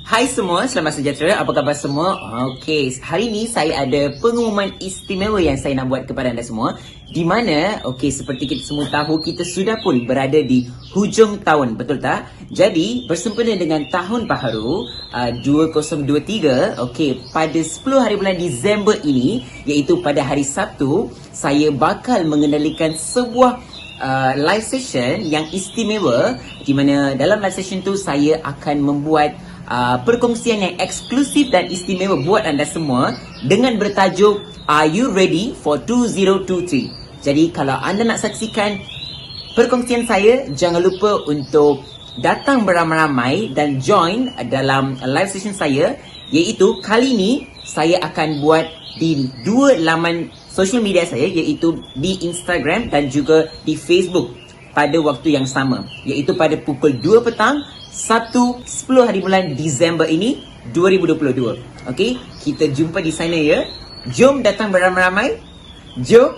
Hai semua, selamat sejahtera. Apa khabar semua? Okey, hari ni saya ada pengumuman istimewa yang saya nak buat kepada anda semua. Di mana, seperti kita semua tahu, kita sudah pun berada di hujung tahun, betul tak? Jadi, bersempena dengan tahun baharu 2023, pada 10 hari bulan Disember ini, iaitu pada hari Sabtu, saya bakal mengendalikan sebuah live session yang istimewa, di mana dalam live session tu saya akan membuat perkongsian yang eksklusif dan istimewa buat anda semua dengan bertajuk Are You Ready for 2023? Jadi kalau anda nak saksikan perkongsian saya, jangan lupa untuk datang beramai-ramai dan join dalam live session saya, iaitu kali ni saya akan buat di dua laman social media saya, iaitu di Instagram dan juga di Facebook pada waktu yang sama, iaitu pada pukul 2 petang Sabtu 10 hari bulan Disember ini 2022. Okey, kita jumpa di sana ya. Jom datang beramai-ramai. Jom